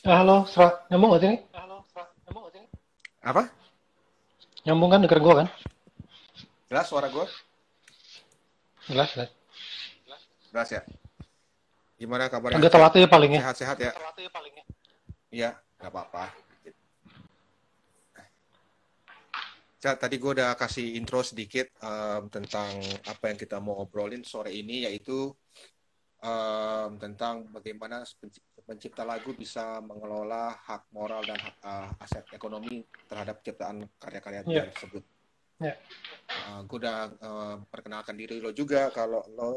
Halo, Sra. Nyambung gak sih ini? Apa? Nyambung kan denger gua kan? Jelas suara gue? Jelas, jelas. Jelas ya? Gimana kabarnya, Agak Cat? telat ya palingnya. Sehat-sehat ya? Iya, nggak apa-apa. Cat, tadi gue udah kasih intro sedikit tentang apa yang kita mau obrolin sore ini, yaitu tentang bagaimana pencipta lagu bisa mengelola hak moral dan aset ekonomi terhadap ciptaan karya-karya dia Iya, tersebut. iya. Gue udah perkenalkan diri lo juga kalau lo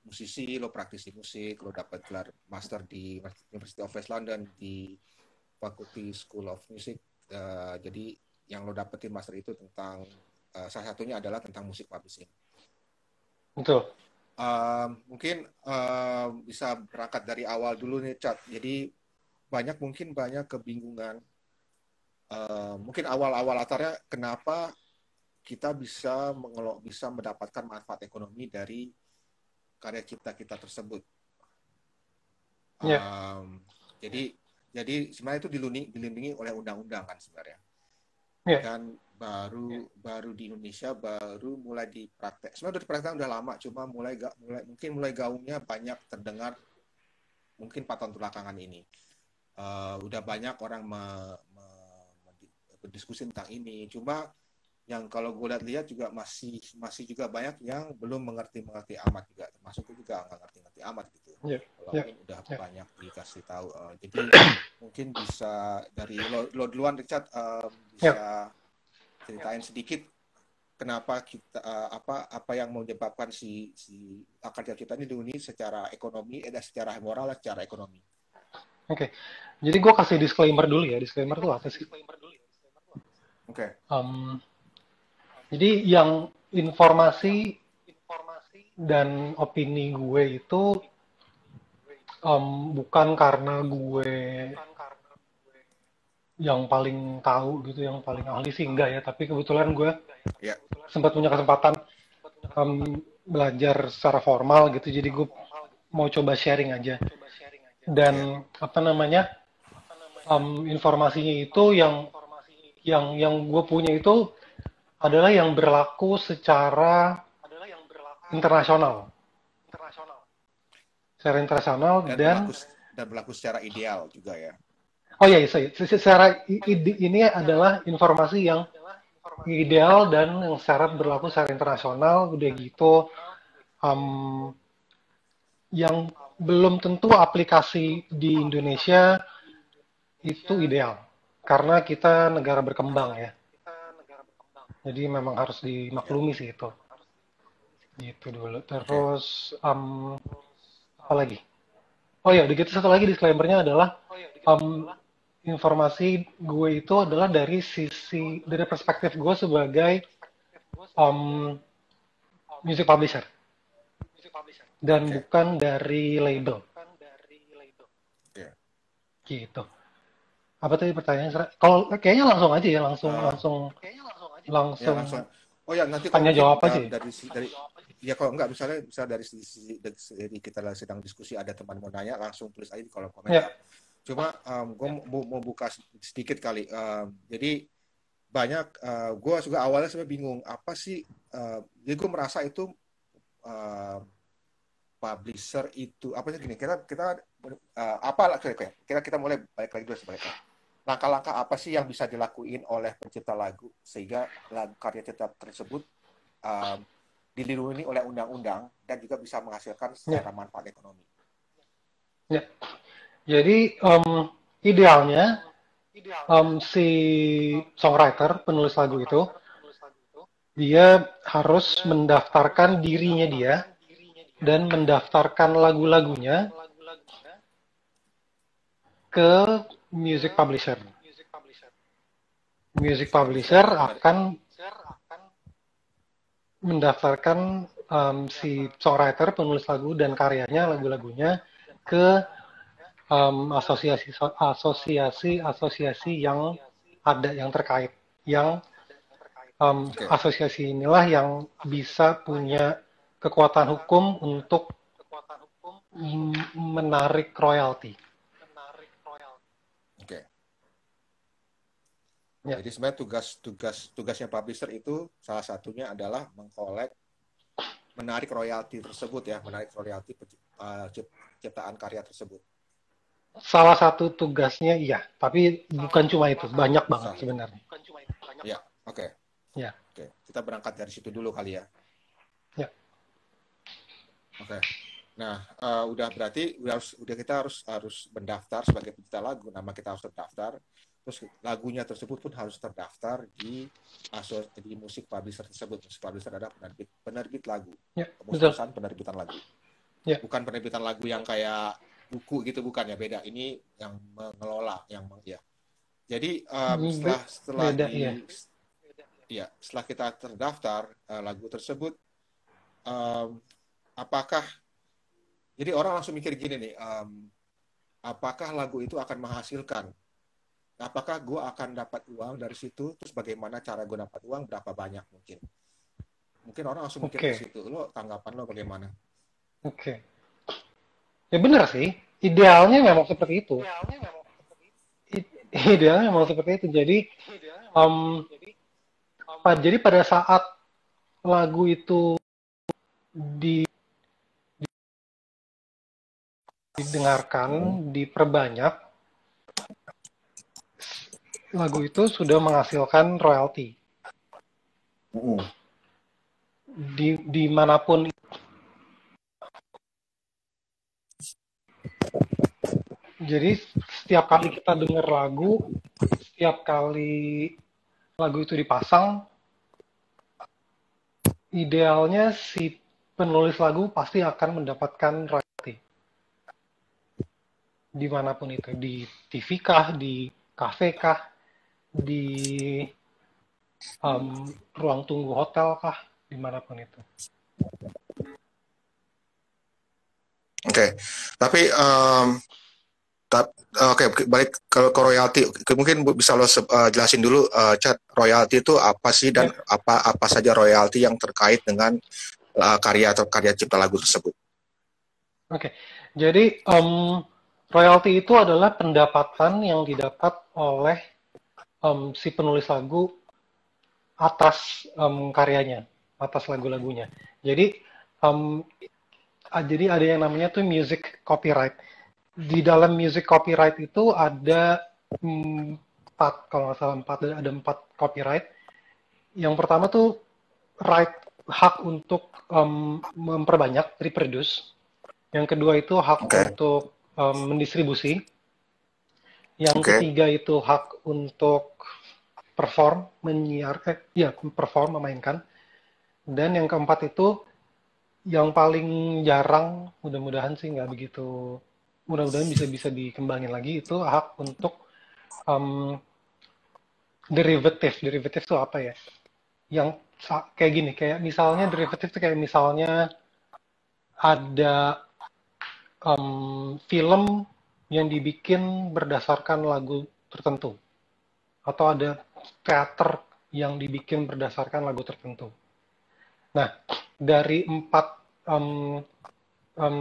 musisi, lo praktisi musik, lo dapat gelar master di University of West London di Faculty School of Music. Jadi yang lo dapetin master itu tentang salah satunya adalah tentang musik publishing. Betul. Mungkin bisa berangkat dari awal dulu nih, Chat. Jadi mungkin banyak kebingungan. Mungkin awal-awal latarnya kenapa kita bisa mendapatkan manfaat ekonomi dari karya cipta kita tersebut. Iya, Um, jadi sebenarnya itu dilindungi oleh undang-undang kan sebenarnya. iya, Dan baru di Indonesia baru mulai dipraktek. Sebenarnya udah dipraktek udah lama, cuma mulai gaungnya banyak terdengar mungkin 4 tahun belakangan ini. Udah banyak orang berdiskusi tentang ini. Cuma yang kalau gue lihat juga masih juga banyak yang belum mengerti amat juga, termasuk gue juga nggak ngerti amat gitu, iya, iya, walaupun udah iya. banyak dikasih tahu. Jadi mungkin bisa dari lo duluan, Richard, Iya. bisa ceritain sedikit kenapa kita apa yang menyebabkan si kerja kita ini dulu ini secara ekonomi, secara moral dan secara ekonomi. Oke. Jadi gua kasih disclaimer dulu ya. Disclaimer tuh apa sih? Oke. Okay. Jadi yang informasi dan opini gue itu bukan karena gue yang paling tahu gitu, yang paling ahli sih enggak ya. Tapi kebetulan gue Ya. sempat punya kesempatan belajar secara formal gitu. Jadi gue mau coba sharing aja. Ya. Dan apa namanya, informasinya itu yang gue punya itu adalah yang berlaku secara internasional, secara internasional dan dan berlaku dan berlaku secara ideal juga ya. oh ya, secara ini adalah informasi yang ideal dan yang secara berlaku secara internasional udah gitu, um, yang belum tentu aplikasi di Indonesia itu ideal karena kita negara berkembang ya. Jadi memang harus Ya. dimaklumi sih itu. Gitu dulu. Oke. Okay. Terus apa lagi? Oh ya, begitu satu lagi disclaimer-nya adalah um, informasi gue itu adalah dari perspektif gue sebagai um, music publisher dan Oke. Okay. bukan dari label. Ya. Gitu. Apa tadi pertanyaannya? Kalau kayaknya langsung aja ya, langsung Uh, langsung ya langsung langsung. Oh ya, nanti kalau tanya mungkin jawab aja ya. dari ya kalau enggak misalnya bisa dari kita sedang diskusi ada teman mau nanya langsung tulis aja di kolom Ya, komentar. Cuma gue mau buka sedikit kali. Jadi banyak gue juga awalnya sebenarnya bingung apa sih. Jadi gue merasa itu uh, publisher itu apa sih gini, kita kita apa lah kita mulai balik lagi dulu sebenarnya. Langkah-langkah apa sih yang bisa dilakuin oleh pencipta lagu sehingga lagu karya cipta tersebut um, dilindungi oleh undang-undang dan juga bisa menghasilkan ya, secara manfaat ekonomi. ya. Jadi idealnya si songwriter penulis lagu itu dia harus mendaftarkan dirinya dia dan mendaftarkan lagu-lagunya ke music publisher. Music Music publisher publisher itu dari akan mendaftarkan si songwriter penulis lagu dan karyanya lagu-lagunya ke asosiasi-asosiasi yang ada yang terkait, yang oke. Okay. asosiasi inilah yang bisa punya kekuatan hukum untuk menarik royalti. Ya. Jadi sebenarnya tugasnya publisher itu salah satunya adalah menarik royalti tersebut ya, menarik royalti ciptaan karya tersebut. Salah satu tugasnya iya, tapi bukan cuma itu, banyak banget sebenarnya. Ya, oke. Ya. Oke, kita berangkat dari situ dulu kali ya. Ya. Oke. Nah, udah berarti kita harus mendaftar sebagai pencipta lagu, nama kita harus terdaftar. Terus lagunya tersebut pun harus terdaftar di musik publisher tersebut. Musik publisher adalah penerbit lagu. Ya, Perusahaan penerbitan lagu. Ya. Bukan penerbitan lagu yang kayak buku gitu, bukan ya, beda. Ini yang mengelola, ya. Jadi setelah beda, setelah kita terdaftar lagu tersebut, apakah jadi orang langsung mikir gini nih, apakah lagu itu akan menghasilkan? Apakah gue akan dapat uang dari situ? Terus bagaimana cara gue dapat uang? Berapa banyak mungkin? Mungkin orang langsung mikir ke situ. Lo tanggapan lo bagaimana? Oke. Ya benar sih. Idealnya memang seperti itu. Idealnya memang seperti itu. Jadi pada saat lagu itu didengarkan, diperbanyak, lagu itu sudah menghasilkan royalti. Dimanapun. Jadi setiap kali kita dengar lagu, setiap kali lagu itu dipasang, idealnya si penulis lagu pasti akan mendapatkan royalti. Dimanapun itu, di TV kah, di kafe kah, di ruang tunggu hotel kah, dimanapun itu. Oke. Tapi balik ke royalti. Mungkin bisa lo jelasin dulu, Chad, royalti itu apa sih dan apa saja royalti yang terkait dengan karya atau karya cipta lagu tersebut. Oke. Jadi royalti itu adalah pendapatan yang didapat oleh si penulis lagu atas karyanya, atas lagu-lagunya. Jadi ada yang namanya tuh music copyright. Di dalam music copyright itu ada 4, kalau nggak salah 4, ada 4 copyright. Yang pertama tuh hak untuk memperbanyak, reproduce. Yang kedua itu hak untuk mendistribusi. Yang ketiga itu hak untuk perform, memainkan. Dan yang keempat itu yang paling jarang, mudah-mudahan sih nggak begitu, mudah-mudahan bisa dikembangin lagi, itu hak untuk derivative. Derivative itu apa ya? Yang kayak gini, kayak misalnya derivative itu kayak misalnya ada film yang dibikin berdasarkan lagu tertentu, atau ada teater yang dibikin berdasarkan lagu tertentu. Nah, dari 4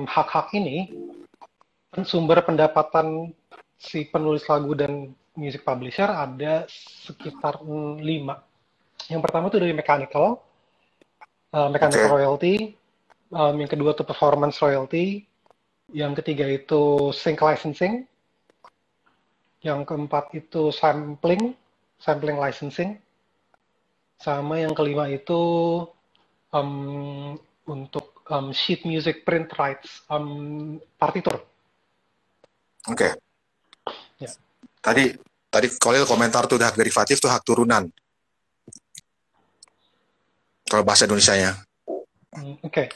hak-hak ini, sumber pendapatan si penulis lagu dan music publisher ada sekitar 5. Yang pertama itu dari mechanical royalty, yang kedua itu performance royalty, yang ketiga itu sync licensing, yang keempat itu sampling licensing, sama yang kelima itu untuk sheet music print rights, partitur. Oke. Ya. Tadi Khalil komentar tuh hak derivatif tuh hak turunan. Kalau bahasa Indonesianya. Oke.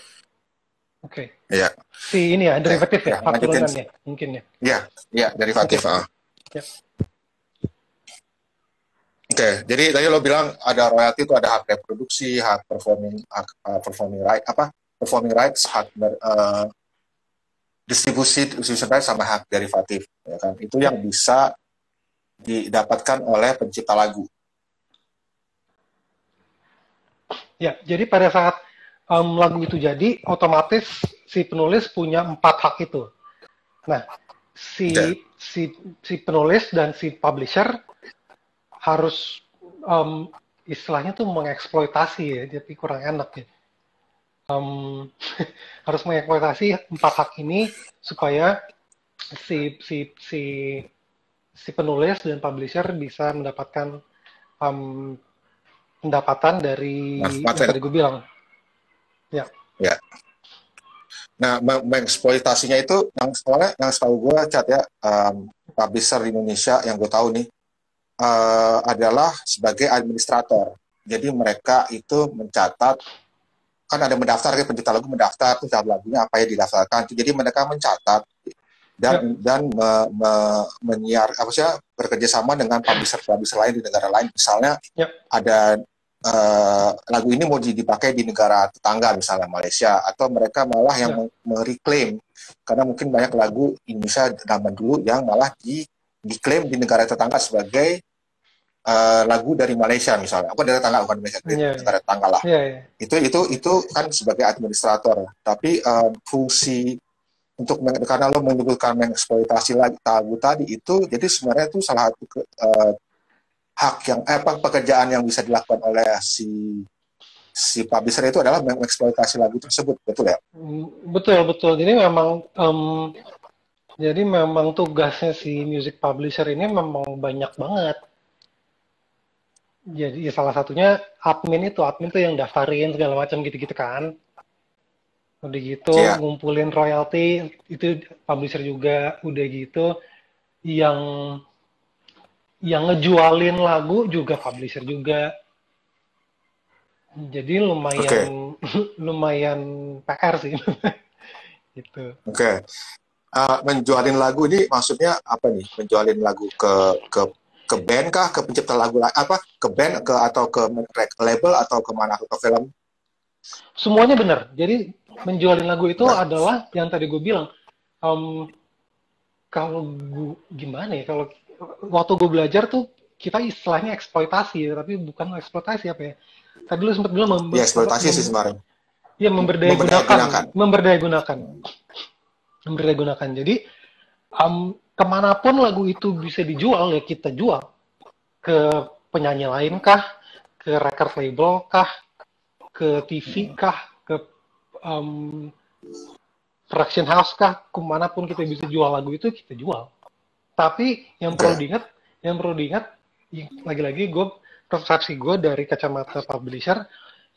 Iya. Si ini ya, derivatif ya, hak turunan ya, mungkin ya. Iya, derivatif. Ya. Oke, jadi tadi lo bilang ada royalti itu ada hak reproduksi, hak performing rights, hak distribution rights, sama hak derivatif, ya kan? Itu yang bisa didapatkan oleh pencipta lagu. Ya, jadi pada saat lagu itu jadi, otomatis si penulis punya 4 hak itu. Nah, si penulis dan si publisher harus em, istilahnya tuh mengeksploitasi ya, jadi kurang enak ya. Em, harus mengeksploitasi 4 hak ini supaya si si si si penulis dan publisher bisa mendapatkan em, pendapatan dari manfaat yang tadi gue bilang. Ya, ya. Nah, mengeksploitasinya itu yang soalnya yang setahu gue cat ya, publisher di Indonesia yang gue tahu nih adalah sebagai administrator. Jadi mereka itu mencatat, kan ada mendaftar, ya, pencipta lagu mendaftar tuh lagunya apa yang didaftarkan. Jadi mereka mencatat ya, dan menyiar apa sih, bekerja sama dengan publisher lain di negara lain. Misalnya ya, ada lagu ini mau dipakai di negara tetangga misalnya Malaysia, atau mereka malah yang ya, mereklaim, karena mungkin banyak lagu Indonesia zaman dulu yang malah diklaim di negara tetangga sebagai lagu dari Malaysia misalnya, apa dari tetangga, bukan Malaysia, dari ya, negara tetangga lah. ya, ya. Itu kan sebagai administrator, tapi fungsi untuk karena lo menyebutkan mengeksploitasi lagu tadi itu, jadi sebenarnya itu salah satu hak yang pekerjaan yang bisa dilakukan oleh si publisher itu adalah mengeksploitasi lagu tersebut, betul ya? Betul, betul. Jadi memang tugasnya si music publisher ini memang banyak banget. Jadi ya salah satunya admin tuh yang daftarin segala macam gitu-gitu kan. Udah gitu Iya. ngumpulin royalti itu publisher juga. Udah gitu yang ngejualin lagu juga publisher juga. Jadi Oke. lumayan lumayan PR sih gitu. Oke. Menjualin lagu ini maksudnya apa nih? Menjualin lagu ke band kah, ke pencipta lagu apa? Ke band atau ke label atau kemana, ke film? Semuanya benar. Jadi menjualin lagu itu Nah, adalah yang tadi gue bilang. Em, kalau gue gimana ya? Kalau waktu gue belajar tuh kita istilahnya eksploitasi ya, tapi bukan eksploitasi apa ya? Tadi lu sempat bilang ya eksploitasi sih sebenarnya. ya Memberdayagunakan. memberdayagunakan, memberdayagunakan. Jadi kemanapun lagu itu bisa dijual ya kita jual ke penyanyi lain kah, ke record label kah, ke TV kah, ke um, production house kah, kemanapun kita bisa jual lagu itu kita jual. Tapi Oke. yang perlu diingat, lagi-lagi gue persepsi gue dari kacamata publisher,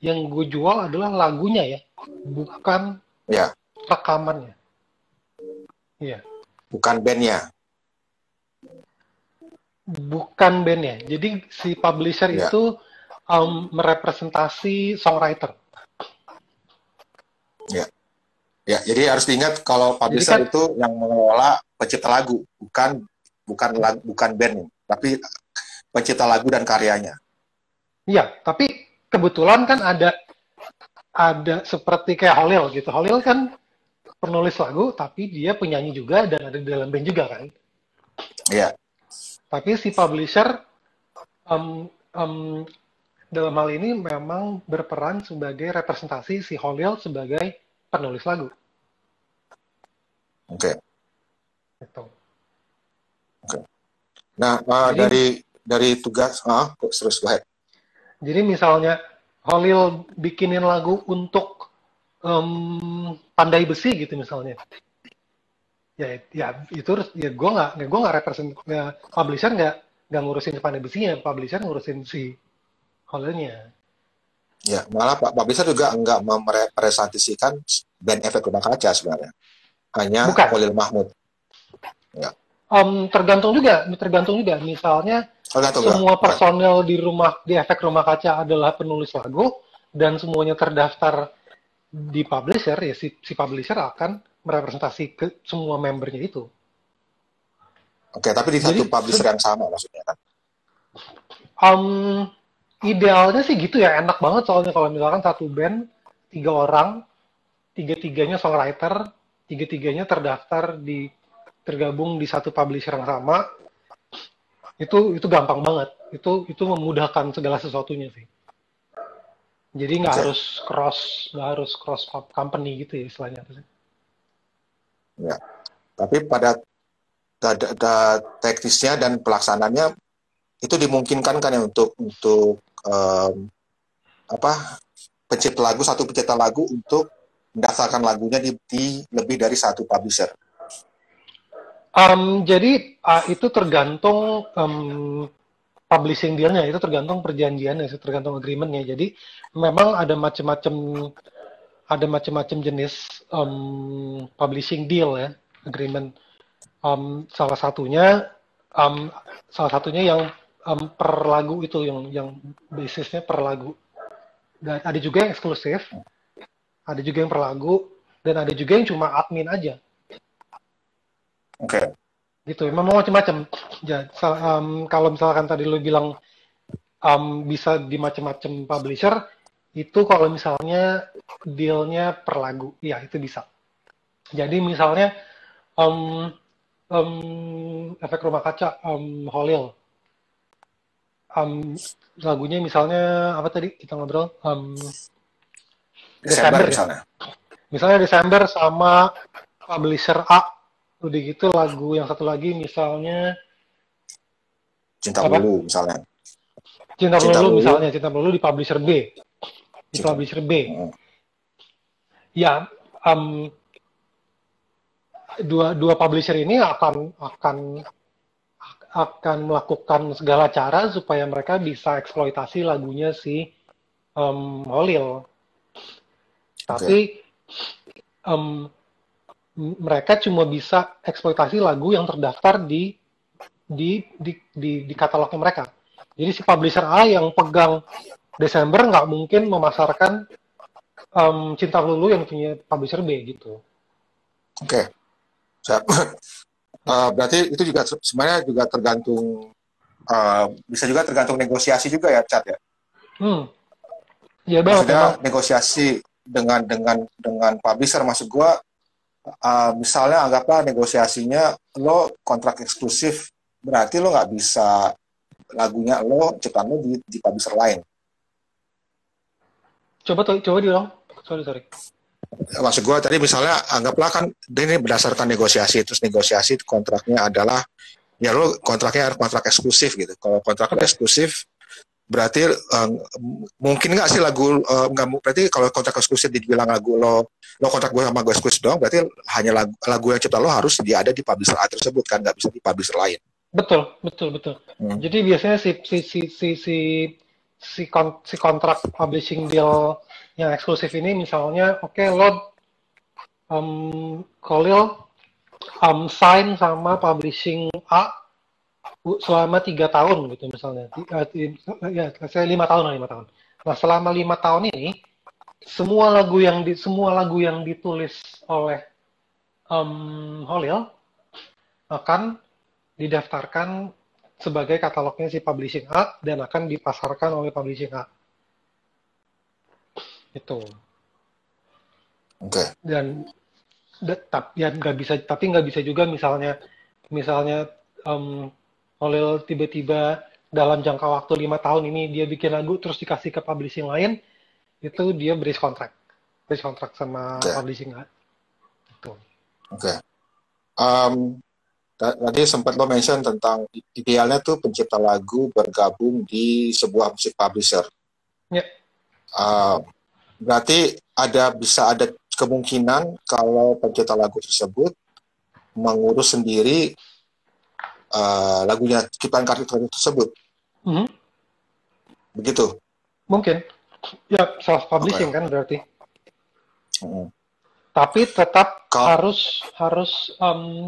yang gue jual adalah lagunya ya, bukan Ya, rekamannya. Iya, bukan bandnya. bukan bandnya. Jadi si publisher Ya, itu merepresentasi songwriter. ya. Ya, jadi harus diingat kalau Jadi publisher kan, itu yang mengelola pencipta lagu, bukan band, tapi pencipta lagu dan karyanya. iya. Tapi kebetulan kan ada seperti kayak Holil gitu. Holil kan penulis lagu, tapi dia penyanyi juga dan ada di dalam band juga kan. Iya, Tapi si publisher um, um, dalam hal ini memang berperan sebagai representasi si Holil sebagai penulis lagu. oke. Gitu. Oke. Nah, Jadi dari tugas, terus go ahead. jadi misalnya Holil bikinin lagu untuk Pandai Besi gitu misalnya. Ya itu ya gue nggak represent publisher nggak ngurusin Pandai Besinya, publisher ngurusin si Holilnya. Ya, malah Pak publisher juga enggak merepresentasikan band Efek Rumah Kaca sebenarnya. Hanya Bukan. Khalil Mahmud. Ya. Tergantung juga. Misalnya Tergantung ya. semua Oke. personel di efek rumah kaca adalah penulis lagu dan semuanya terdaftar di publisher ya si publisher akan merepresentasi ke semua membernya itu. Oke, tapi di satu Jadi publisher yang sama maksudnya kan. um, idealnya sih gitu ya enak banget soalnya kalau misalkan satu band 3 orang, tiga-tiganya songwriter, tiga-tiganya tergabung di satu publisher yang sama, itu gampang banget. Itu memudahkan segala sesuatunya sih. Jadi Oke. nggak harus cross company gitu ya istilahnya. Ya. Tapi pada teknisnya dan pelaksananya itu dimungkinkan kan ya untuk pencipta lagu, satu pencipta lagu untuk mendaftarkan lagunya di lebih dari satu publisher. Jadi itu tergantung publishing deal-nya, itu tergantung perjanjiannya, itu tergantung agreement-nya. Jadi memang ada macam-macam jenis publishing deal ya, agreement. Salah satunya yang per lagu itu, yang basisnya per lagu. Dan ada juga yang eksklusif, ada juga yang per lagu, dan ada juga yang cuma admin aja. Oke. Gitu, memang macam-macam. Ya, kalau misalkan tadi lo bilang bisa di macam-macam publisher, itu kalau misalnya dealnya per lagu, ya itu bisa. Jadi misalnya Efek Rumah Kaca, Holil, lagunya misalnya apa tadi kita ngobrol, Desember misalnya. Misalnya Desember sama publisher A. Udah gitu lagu yang satu lagi misalnya Cinta Melulu misalnya. Cinta Melulu misalnya, Cinta Melulu di publisher B. Di publisher B. Ya, dua publisher ini akan melakukan segala cara supaya mereka bisa eksploitasi lagunya si Holil. Tapi mereka cuma bisa eksploitasi lagu yang terdaftar di katalognya mereka. Jadi si publisher A yang pegang Desember nggak mungkin memasarkan Cinta Melulu yang punya publisher B gitu. Oke. Berarti itu juga sebenarnya juga tergantung bisa juga tergantung negosiasi juga ya, Chat ya. Iya banget. Maksudnya negosiasi dengan publisher, maksud gua misalnya anggaplah negosiasinya lo kontrak eksklusif, berarti lo nggak bisa lagunya lo, ciptaan lo di publisher lain. Coba diulang. Sorry. Maksud gue tadi misalnya anggaplah kan ini berdasarkan negosiasi, terus negosiasi kontraknya adalah ya lo kontraknya harus kontrak eksklusif gitu. Kalau kontrak eksklusif berarti mungkin nggak sih lagu nggak berarti kalau kontrak eksklusif dibilang lagu lo kontrak gue sama gue eksklusif doang, berarti hanya lagu yang cipta lo harus dia ada di publisher A tersebut kan, nggak bisa di publisher lain. Betul. Jadi biasanya si kontrak publishing deal yang eksklusif ini misalnya, oke, lo Khalil sign sama publishing A selama 3 tahun gitu misalnya, saya 5 tahun. Nah selama 5 tahun ini semua lagu yang ditulis oleh Khalil akan didaftarkan sebagai katalognya si publishing A dan akan dipasarkan oleh publishing A. Itu. Oke. Dan nggak bisa juga misalnya Holil tiba-tiba dalam jangka waktu 5 tahun ini dia bikin lagu terus dikasih ke publishing lain, itu dia breach kontrak sama publishing A. Itu. Oke. Tadi sempat lo mention tentang idealnya tuh pencipta lagu bergabung di sebuah musik publisher. Ya. Berarti bisa ada kemungkinan kalau pencipta lagu tersebut mengurus sendiri lagunya, ciptaan karya tersebut. Begitu? Mungkin. Ya, self publishing kan berarti. Tapi tetap harus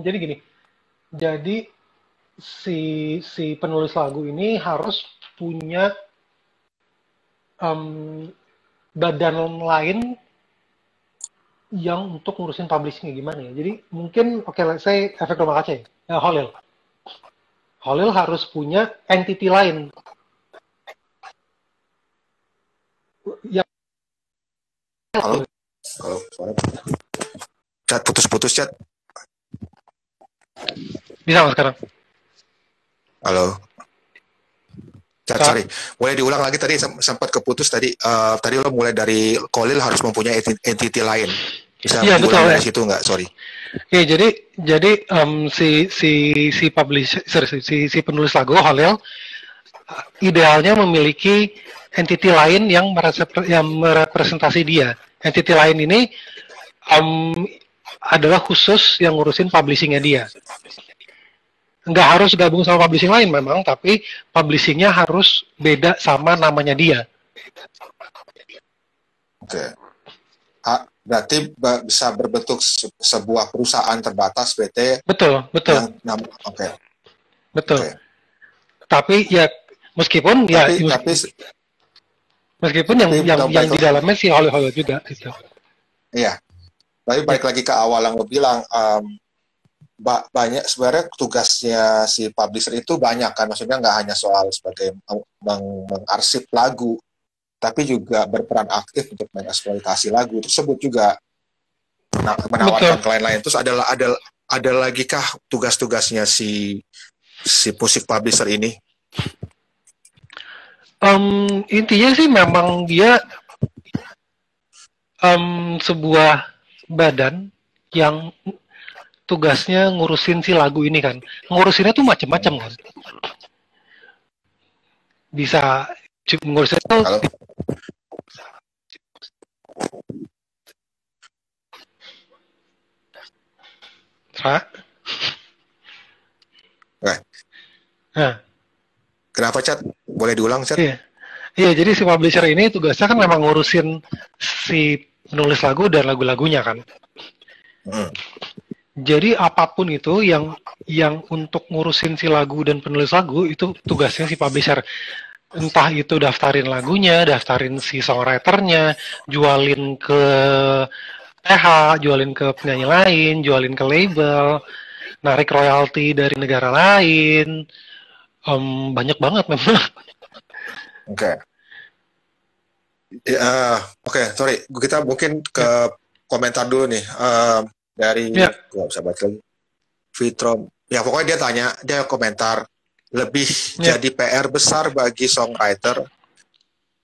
jadi gini. Jadi si penulis lagu ini harus punya badan lain yang untuk ngurusin publishingnya gimana ya. Jadi mungkin let's say Efek Rumah Kaca ya, Holil harus punya entity lain yang Halo. Chat putus Chat. Bisa mas sekarang? Halo. Chat, sorry. Boleh diulang lagi, tadi sempat keputus tadi. Tadi lo mulai dari Khalil harus mempunyai entity lain. Bisa diulang dari situ nggak? Sorry. Ya, jadi si publisher, si penulis lagu Khalil idealnya memiliki entity lain yang merepresentasi dia. Entity lain ini adalah khusus yang ngurusin publishingnya dia. Nggak harus gabung sama publishing lain memang, tapi publishingnya harus beda sama namanya dia. Oke. Berarti bisa berbentuk sebuah perusahaan terbatas PT. Betul. Oke. Betul. Okay. Tapi ya meskipun yang di dalamnya si Hollywood juga gitu. Iya. Tapi balik lagi ke awal yang lo bilang, banyak sebenarnya tugasnya si publisher itu banyak kan, maksudnya nggak hanya soal sebagai mengarsip lagu, tapi juga berperan aktif untuk mengeksploitasi lagu tersebut juga, menawarkan klien lain. Terus ada lagi kah tugas-tugasnya si musik publisher ini? Intinya sih memang dia sebuah badan yang tugasnya ngurusin si lagu ini kan. Ngurusinnya tuh macam-macam kan. Bisa ngurusin tuh Nah. Kenapa, Chat? Boleh diulang, Chat? Iya, jadi si publisher ini tugasnya kan memang ngurusin si penulis lagu dan lagu-lagunya kan. Jadi apapun itu yang untuk ngurusin si lagu dan penulis lagu itu tugasnya si publisher. Entah itu daftarin lagunya, daftarin si songwriternya, jualin ke PH, jualin ke penyanyi lain, jualin ke label, narik royalti dari negara lain. Banyak banget memang. Oke. Sorry. Kita mungkin ke komentar dulu nih. Dari gue bisa baca lagi. Fitrom. Ya pokoknya dia komentar lebih jadi PR besar bagi songwriter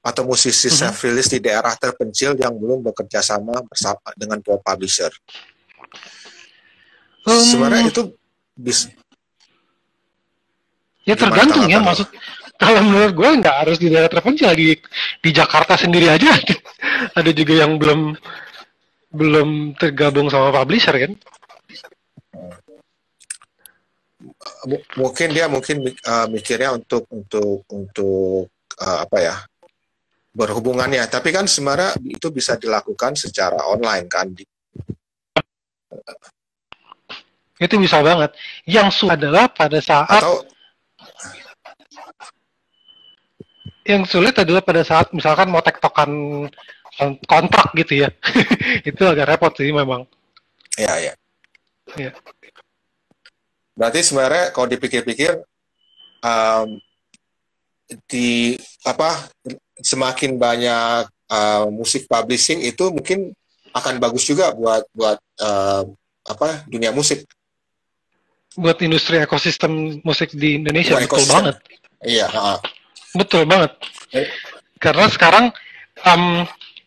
atau musisi self-release di daerah terpencil yang belum bekerja sama bersama dengan publisher. Sebenarnya itu bisa. Ya tergantung ya, maksud kalau menurut gue nggak harus di daerah terpencil, di Jakarta sendiri aja ada juga yang belum tergabung sama publisher kan. Mungkin dia mikirnya untuk apa ya, berhubungannya, tapi kan sebenarnya itu bisa dilakukan secara online kan. Itu bisa banget. Yang sulit adalah pada saat misalkan mau tektokan kontrak gitu ya. Itu agak repot sih memang. Iya. Berarti sebenarnya kalau dipikir-pikir semakin banyak musik publishing itu mungkin akan bagus juga buat dunia musik. Buat industri ekosistem musik di Indonesia, betul banget. Iya. Betul banget. Karena sekarang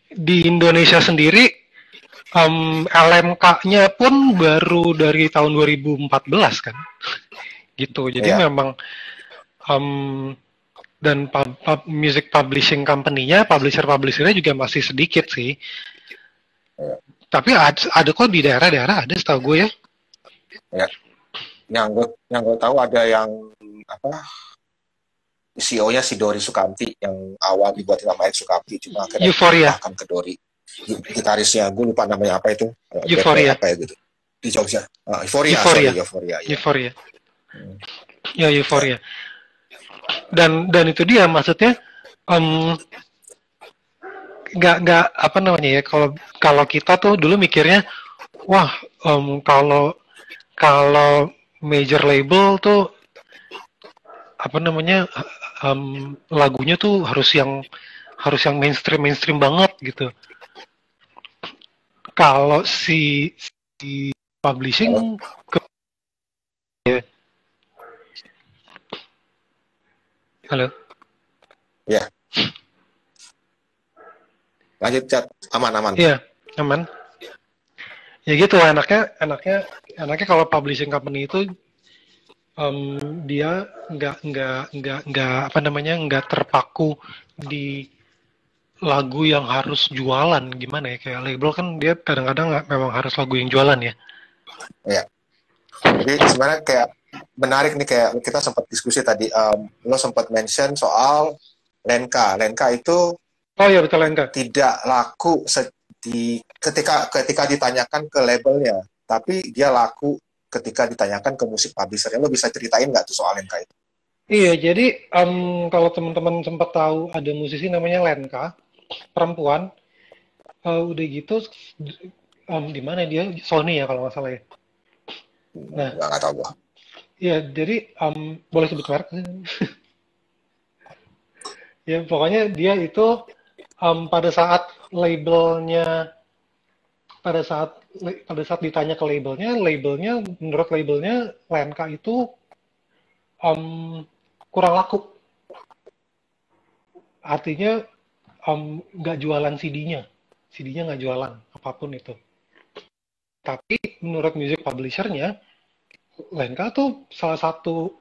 di Indonesia sendiri LMK-nya pun baru dari tahun 2014 kan, gitu. Jadi memang dan music publishing company-nya, publisher-publishernya juga masih sedikit sih. Tapi ada kok di daerah-daerah, ada setahu gue ya. Yang gue tahu ada yang CEO-nya si Dori Sukamti, yang awal dibuat namanya Sukamti, cuma akhirnya akan ke Dori. Gitarisnya gue lupa namanya apa itu. Euphoria. Apa ya gitu. Di Jogja. Euphoria. Ya, Euphoria. Dan itu dia maksudnya nggak apa namanya ya, kalau kita tuh dulu mikirnya wah kalau major label tuh apa namanya lagunya tuh harus yang mainstream banget gitu. Kalau si publishing Halo. Ya. Lanjut, Chat. Aman. Iya, aman. Ya gitu, enaknya kalau publishing company itu dia nggak apa namanya, nggak terpaku di lagu yang harus jualan. Gimana ya, kayak label kan dia kadang-kadang memang harus lagu yang jualan ya. Ya. Jadi sebenarnya kayak menarik nih, kayak kita sempat diskusi tadi, lo sempat mention soal Lenka. Lenka itu Oh iya betul, Lenka. tidak laku ketika ditanyakan ke labelnya, tapi dia laku ketika ditanyakan ke musik publisher. Lo bisa ceritain nggak tuh soal Lenka itu? Iya, jadi kalau teman-teman sempat tahu ada musisi namanya Lenka, perempuan, udah gitu di mana dia, Sony ya kalau nggak salah ya. Nah, Nggak tahu gua. iya jadi boleh sebut merek? Ya pokoknya dia itu pada saat labelnya, pada saat ditanya ke labelnya menurut labelnya Lenka itu kurang laku. Artinya nggak jualan CD-nya nggak jualan apapun itu. Tapi menurut music publisher-nya, Lenka tuh salah satu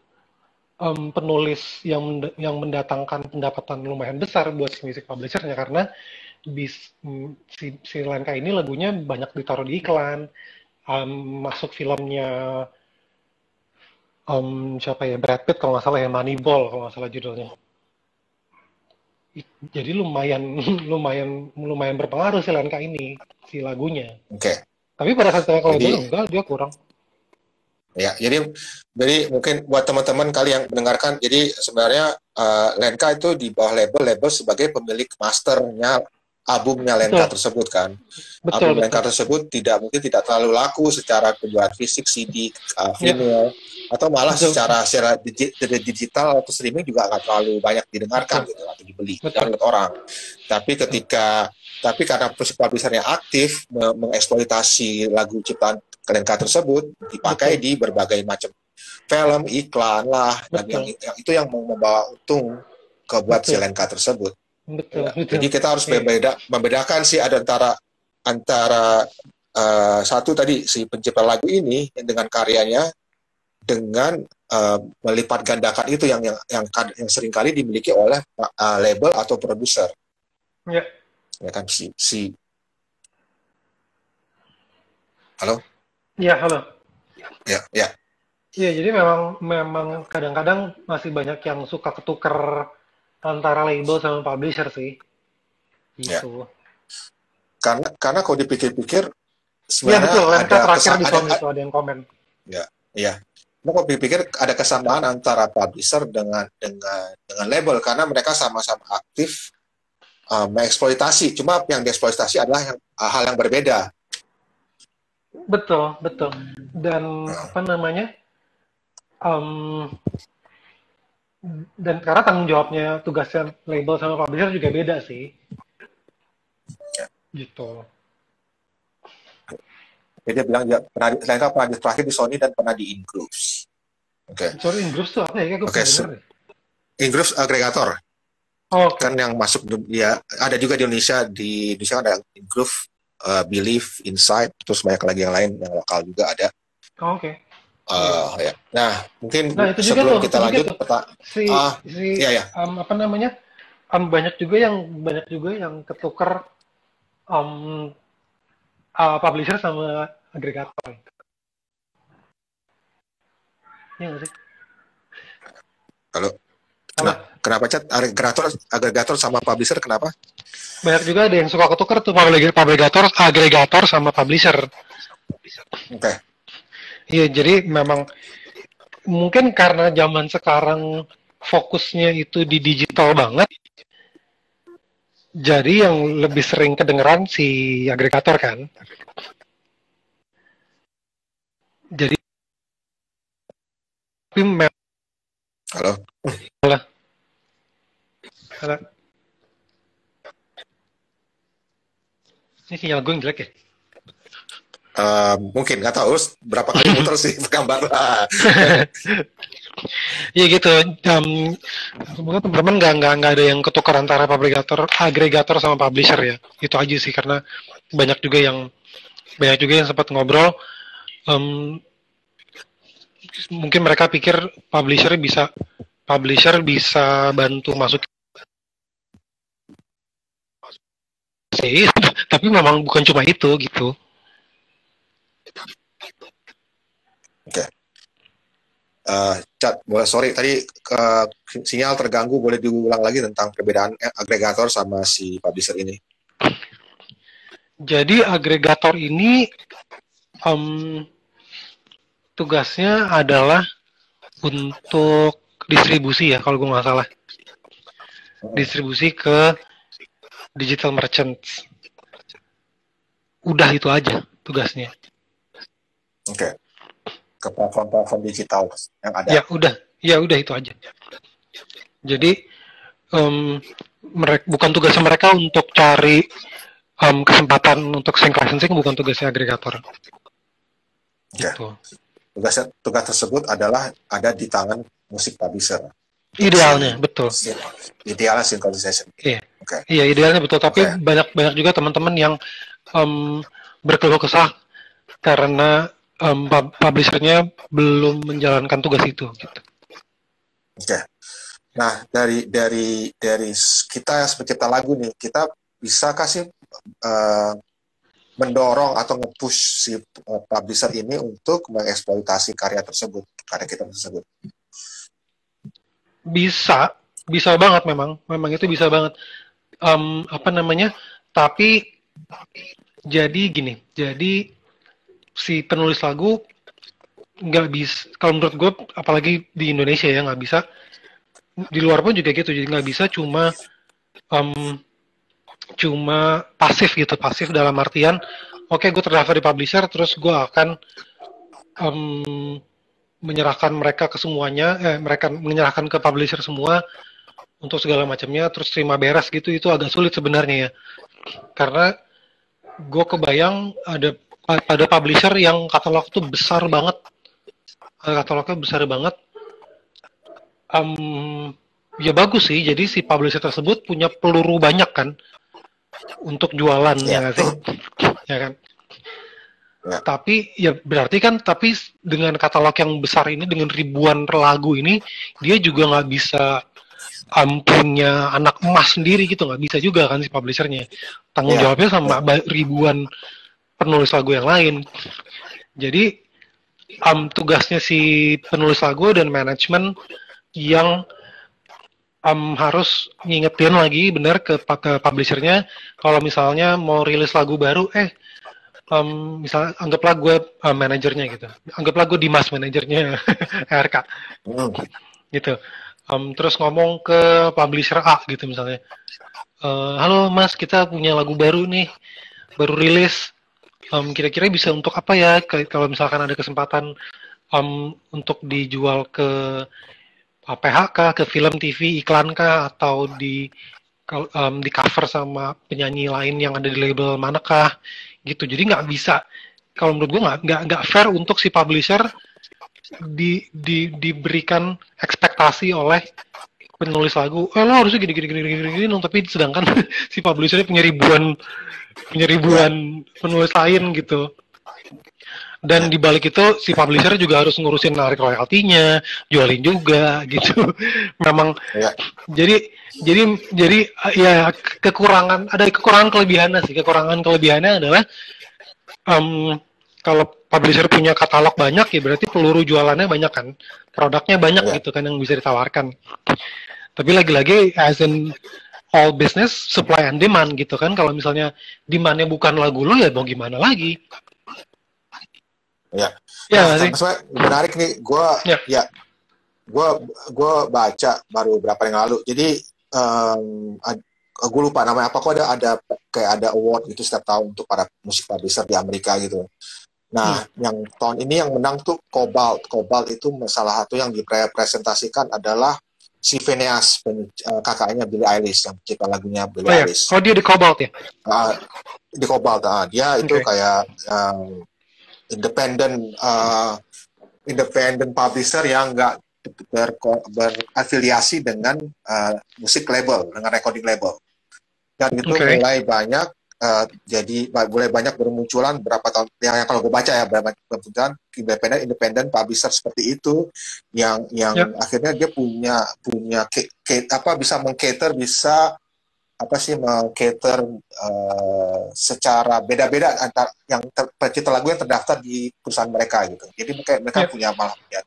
penulis yang mendatangkan pendapatan lumayan besar buat music publisher-nya, karena si Lenka ini lagunya banyak ditaruh di iklan, masuk filmnya siapa ya, Brad Pitt kalau nggak salah ya, Moneyball kalau nggak salah judulnya. Jadi lumayan berpengaruh si Lenka ini, si lagunya. Oke. Tapi pada saat saya kalau enggak, dia kurang. Ya, jadi mungkin buat teman-teman kali yang mendengarkan, jadi sebenarnya Lenka itu di bawah label sebagai pemilik masternya albumnya Lenka tersebut kan. Betul, album Lenka tersebut mungkin tidak terlalu laku secara penjualan fisik, CD, vinyl, atau malah secara digital atau streaming juga nggak terlalu banyak didengarkan gitu atau dibeli oleh orang. Tapi karena publishernya aktif mengeksploitasi lagu ciptaan Lenka tersebut, dipakai di berbagai macam film, iklan lah, dan yang itu yang membawa untung ke buat si Lenka tersebut. Betul. Jadi kita harus membedakan sih antara satu tadi si pencipta lagu ini dengan karyanya, dengan melipat gandakan itu yang seringkali dimiliki oleh label atau produser. Ya. Ya kan halo? Iya, halo. Ya. Iya, jadi memang kadang-kadang masih banyak yang suka ketuker antara label sama publisher sih. Gitu. Ya. Karena kalau dipikir-pikir Iya sebenarnya betul, Lenka terakhir di Sony itu ada yang komen. Iya. Kalau dipikir ada kesamaan antara publisher dengan label, karena mereka sama-sama aktif mengeksploitasi. Cuma yang dieksploitasi adalah hal yang berbeda. Betul. Dan apa namanya? Dan karena tanggung jawabnya, tugasnya label sama publisher juga beda sih. Gitu. Jadi dia bilang Lenka pernah terakhir di Sony dan pernah di Ingrooves. Oke. Sorry, Ingrooves tuh apa ya? Ingrooves agregator. Okay. Kan yang masuk ya ada juga di Indonesia. Di Indonesia ada Ingroove, Believe, Insight, terus banyak lagi yang lain yang lokal juga ada. Oke. Ya. Nah, mungkin itu sebelum kita lanjut, apa namanya? Banyak juga yang ketuker publisher sama agregator. Iya nggak sih? Kalau kenapa Chat? Agregator sama publisher kenapa? Banyak juga ada yang suka ketuker tuh agregator sama publisher. Oke. Iya, jadi memang mungkin karena zaman sekarang fokusnya itu di digital banget, jadi yang lebih sering kedengeran si agregator kan. Jadi Halo. Ini sinyal gue yang jelek ya? Mungkin nggak tahu berapa kali muter sih gambar. Iya gitu. Semoga teman-teman nggak ada yang ketukar antara agregator sama publisher ya. Itu aja sih, karena banyak juga yang sempat ngobrol. mungkin mereka pikir publisher bisa bantu masuk sih, tapi memang bukan cuma itu gitu. Oke. Chat, sorry tadi sinyal terganggu, boleh diulang lagi tentang perbedaan agregator sama si publisher ini. Jadi agregator ini tugasnya adalah untuk distribusi ya, kalau gue nggak salah. Distribusi ke digital merchants. Udah itu aja tugasnya. Oke. Ke platform-platform digital yang ada. Ya udah itu aja. Jadi bukan tugasnya mereka untuk cari kesempatan untuk sync licensing, bukan tugasnya agregator. Oke. Gitu. Tugas tersebut adalah ada di tangan musik publisher. Idealnya, betul. Idealnya synchronization. Iya. Okay. Iya, idealnya betul. Tapi banyak juga teman-teman yang berkeluh kesah karena publishernya belum menjalankan tugas itu. Gitu. Oke. Nah, dari kita pencipta lagu nih, kita bisa kasih mendorong atau nge-push si publisher ini untuk mengeksploitasi karya kita tersebut. Bisa banget memang itu bisa banget. Tapi jadi gini, si penulis lagu nggak bisa, kalau menurut gue, apalagi di Indonesia ya, nggak bisa, di luar pun juga gitu, jadi nggak bisa cuma pasif gitu, pasif dalam artian, oke, gue terdaftar di publisher, terus gue akan menyerahkan mereka ke semuanya, mereka menyerahkan ke publisher semua untuk segala macamnya, terus terima beres gitu, itu agak sulit sebenarnya ya, karena gue kebayang ada publisher yang katalog tuh besar banget, ya bagus sih, jadi si publisher tersebut punya peluru banyak kan untuk jualan, ya nggak sih, ya kan? Ya. Tapi ya berarti kan, tapi dengan katalog yang besar ini, dengan ribuan lagu ini, dia juga nggak bisa punya anak emas sendiri gitu, nggak bisa juga kan si publishernya, tanggung jawabnya sama ribuan penulis lagu yang lain. Jadi tugasnya si penulis lagu dan manajemen yang harus ngingetin lagi benar ke publishernya, kalau misalnya mau rilis lagu baru, misalnya anggaplah gue manajernya gitu, anggaplah gue Dimas manajernya RK gitu, terus ngomong ke publisher A gitu misalnya, halo Mas, kita punya lagu baru nih, baru rilis, kira-kira bisa untuk apa ya, kalau misalkan ada kesempatan untuk dijual ke PHK, ke film, TV, iklan kah, atau di cover sama penyanyi lain yang ada di label manakah gitu. Jadi nggak bisa, kalau menurut gue nggak fair untuk si publisher diberikan ekspektasi oleh penulis lagu, lo harusnya gini, tapi sedangkan si publishernya punya ribuan penulis lain gitu. Dan di balik itu si publisher juga harus ngurusin narik royaltinya, jualin juga gitu. Memang jadi ya ada kekurangan kelebihannya sih. Kekurangan kelebihannya adalah kalau publisher punya katalog banyak, ya berarti peluru jualannya banyak kan, produknya banyak gitu kan yang bisa ditawarkan. Tapi lagi-lagi as in all business, supply and demand gitu kan. Kalau misalnya demandnya bukan lagu lo, ya mau gimana lagi? Ya, menarik nih. Gue baca baru beberapa yang lalu. Jadi gue lupa namanya apa. Kok ada kayak ada award gitu setiap tahun untuk para musik publisher di Amerika gitu. Nah, yang tahun ini yang menang tuh Cobalt. Cobalt itu salah satu yang dipresentasikan adalah si Phineas, kakaknya Billie Eilish, yang cipta lagunya Billie Eilish. Oh, dia di Cobalt ya? Di Cobalt, dia itu kayak independent publisher yang nggak berafiliasi dengan musik label, dengan recording label, dan itu mulai banyak jadi mulai banyak bermunculan berapa tahun yang kalau gue baca ya bermunculan independen publisher seperti itu yang Ya, akhirnya dia punya bisa mengcater bisa apa sih mengcater secara beda-beda antar yang pencipta lagu yang terdaftar di perusahaan mereka gitu. Jadi mereka ya, malah punya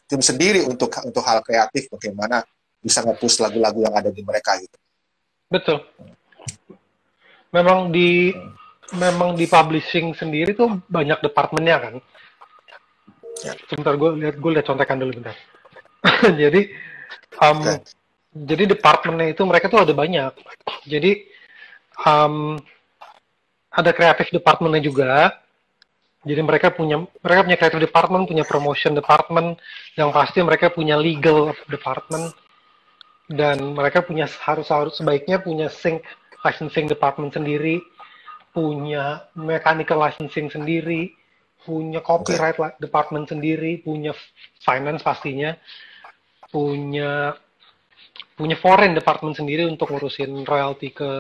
tim sendiri untuk hal kreatif bagaimana bisa nge-push lagu-lagu yang ada di mereka gitu. betul. Memang di memang di publishing sendiri tuh banyak departemennya kan. Ya. Sebentar gue lihat contekan dulu bentar. Jadi um, Okay. jadi departemennya itu mereka tuh ada banyak. Jadi um, ada kreatif departemennya juga. Jadi mereka punya creative department, punya promotion department, yang pasti mereka punya legal department, dan mereka harus sebaiknya punya licensing department sendiri, punya mechanical licensing sendiri, punya Okay. copyright department sendiri, punya finance pastinya, punya foreign department sendiri untuk ngurusin royalti ke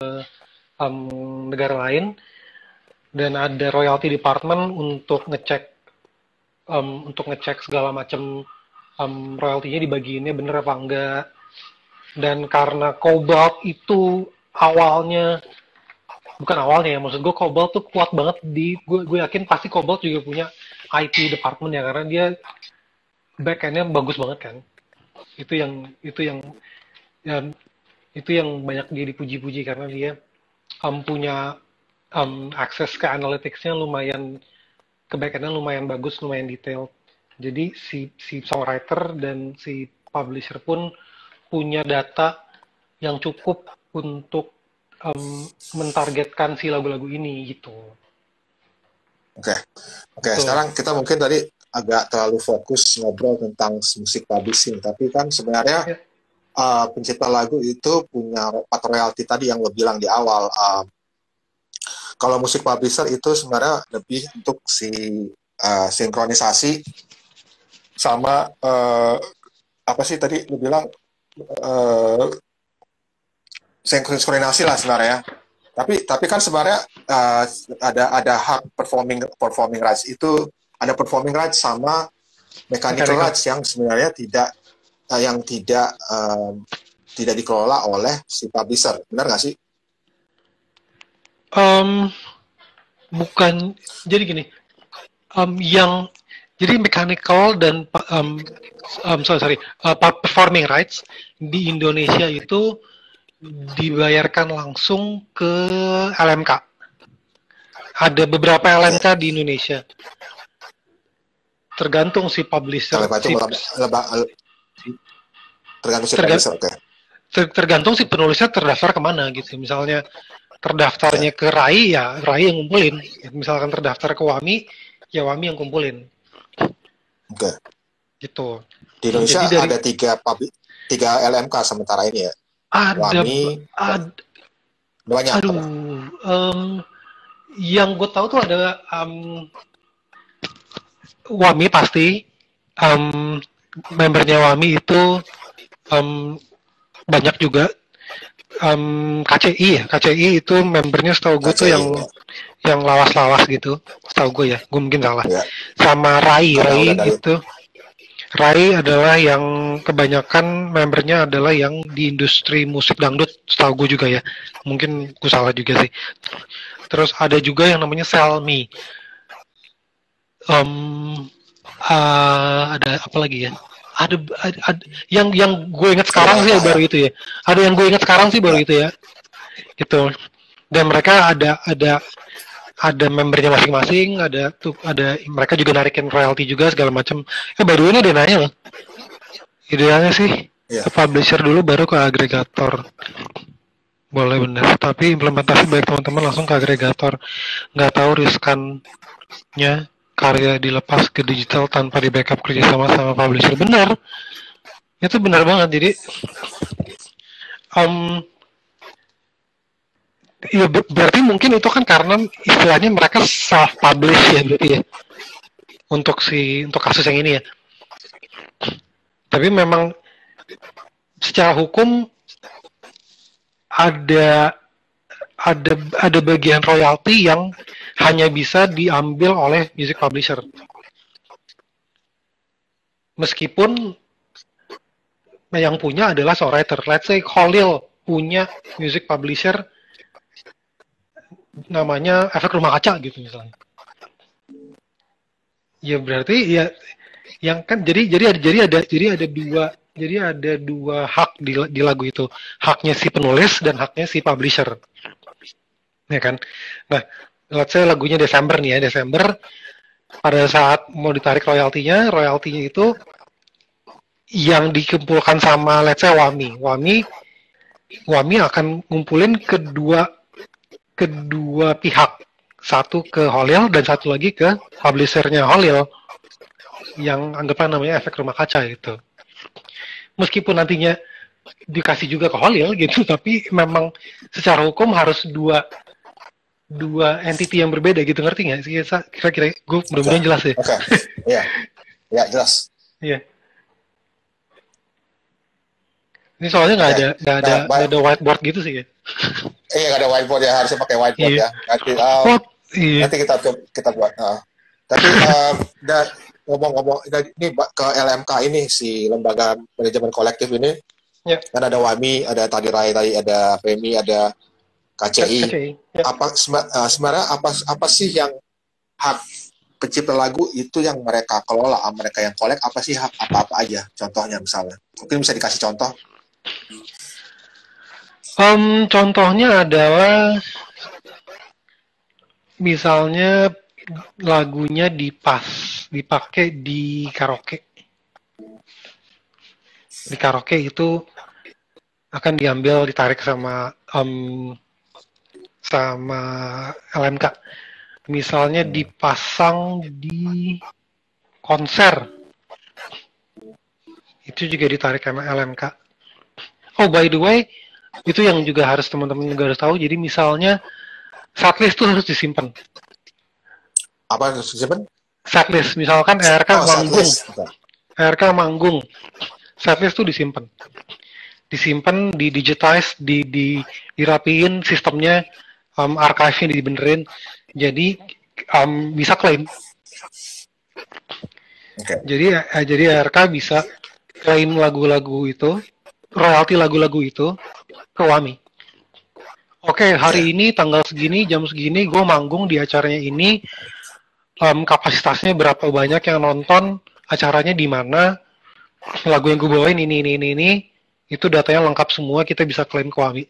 negara lain, dan ada royalty department untuk ngecek segala macam royaltinya dibagiinnya bener apa enggak. Dan karena Cobalt itu bukan awalnya ya, maksud gue Cobalt tuh kuat banget gue yakin pasti Cobalt juga punya IT department ya, karena dia backendnya bagus banget kan. Itu ya, itu yang banyak dia dipuji-puji karena dia punya akses ke analytics-nya lumayan, ke backend-nya lumayan bagus, lumayan detail. Jadi si songwriter dan si publisher pun punya data yang cukup untuk mentargetkan si lagu-lagu ini gitu. Oke. Sekarang kita mungkin tadi agak terlalu fokus ngobrol tentang musik publishing, tapi kan sebenarnya pencipta lagu itu punya royalti tadi yang lo bilang di awal. Kalau musik publisher itu sebenarnya lebih untuk sinkronisasi sama apa sih tadi lo bilang sinkronisasi lah sebenarnya. Tapi kan sebenarnya ada hak performing rights itu, ada performing rights sama mechanical rights yang sebenarnya tidak dikelola oleh si publisher, benar nggak sih? Bukan, jadi gini, jadi mechanical dan performing rights di Indonesia itu dibayarkan langsung ke LMK. Ada beberapa LMK di Indonesia. Tergantung si publisher. Tergantung si penulisnya terdaftar kemana gitu. Misalnya terdaftarnya ke RAI, ya RAI yang ngumpulin. Misalkan terdaftar ke WAMI, ya WAMI yang kumpulin. Oke. Gitu. Di Indonesia ada tiga LMK sementara ini ya. WAMI, banyak. Yang gue tahu tuh ada WAMI pasti, membernya WAMI itu banyak juga. KCI itu membernya setahu gue tuh yang lawas-lawas gitu, setahu gue ya, gue mungkin salah. Sama RAI itu. RAI adalah yang kebanyakan membernya adalah yang di industri musik dangdut, setahu gue juga ya. Mungkin gue salah juga sih. Terus ada juga yang namanya Selmi. Ada apa lagi ya? Ada yang gue ingat sekarang sih baru itu ya. Ada yang gue ingat sekarang sih baru itu ya. Gitu. Dan mereka ada membernya masing-masing, ada mereka juga narikin royalti juga segala macam. Baru ini ada nanya loh. Idealnya sih ke publisher dulu baru ke agregator. Boleh bener. Tapi implementasi baik teman-teman langsung ke agregator. Nggak tahu riskannya karya dilepas ke digital tanpa di backup kerjasama sama publisher. Benar. Itu benar banget. Jadi ya berarti mungkin itu kan karena istilahnya mereka self publish ya berarti ya untuk kasus yang ini ya. Tapi memang secara hukum ada ada bagian royalti yang hanya bisa diambil oleh music publisher. Meskipun yang punya adalah songwriter. Let's say Khalil punya music publisher namanya Efek Rumah Kaca gitu misalnya. Ya berarti ya yang kan jadi ada dua hak di lagu itu. Haknya si penulis dan haknya si publisher. Ya kan? Nah, let's say lagunya Desember nih ya, Desember pada saat mau ditarik royaltinya itu yang dikumpulkan sama let's say Wami akan ngumpulin kedua pihak. Satu ke Holil dan satu lagi ke publishernya Holil yang anggaplah namanya Efek Rumah Kaca itu. Meskipun nantinya dikasih juga ke Holil gitu, tapi memang secara hukum harus dua entity yang berbeda gitu, ngerti nggak sih? Kira-kira gue mudah-mudahan jelas ya. Oke, iya, ya jelas. Iya. Ini soalnya nggak ada whiteboard gitu sih ya. Iya, nggak ada whiteboard ya, harusnya pakai whiteboard ya. Nanti kita buat. Tapi ngomong-ngomong ini ke LMK ini si lembaga manajemen kolektif ini, kan ada WAMI, ada Tadi Rai tadi, ada FEMI, ada KCI. Ya. Sebenarnya apa sih yang hak pencipta lagu itu yang mereka kelola, mereka yang kolek, apa sih hak apa aja? Contohnya misalnya, mungkin bisa dikasih contoh. Contohnya adalah misalnya lagunya dipakai di karaoke. Di karaoke itu akan ditarik sama LMK. Misalnya dipasang di konser, itu juga ditarik sama LMK. Oh, by the way, itu yang juga harus teman-teman juga harus tahu. Jadi misalnya setlist itu harus disimpan. Apa harus disimpan? Setlist. Misalkan RK manggung, setlist itu disimpan, digitize, dirapiin sistemnya, archive-nya dibenerin. Jadi bisa claim. Okay. Jadi RK bisa claim lagu-lagu itu, royalti lagu-lagu itu ke WAMI. Oke, hari ini tanggal segini, jam segini, gue manggung di acaranya ini, kapasitasnya berapa banyak yang nonton, acaranya di mana, lagu yang gue bawain ini, itu datanya lengkap semua, kita bisa klaim ke WAMI.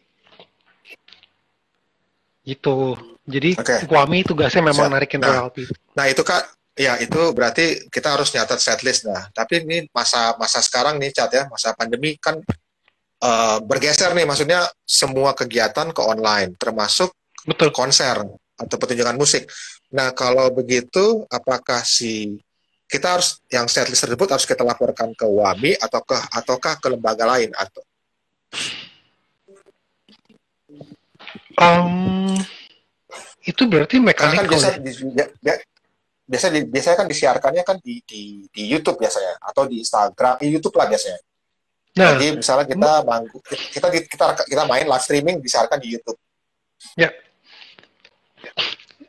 Gitu. Jadi WAMI tugasnya memang narikin royalti. Nah itu Kak, ya itu berarti kita harus nyatet setlist. Nah, tapi ini masa sekarang nih Cat ya, masa pandemi kan bergeser nih, maksudnya semua kegiatan ke online, termasuk konser atau pertunjukan musik. Nah, kalau begitu, apakah kita harus yang setlist tersebut harus kita laporkan ke WAMI ataukah ke lembaga lain atau? Itu berarti mekanikal. Kan biasanya kan disiarkannya kan di YouTube biasanya atau di Instagram, di YouTube lah biasanya. Nah, jadi misalnya kita main live streaming disiarkan di YouTube. Ya.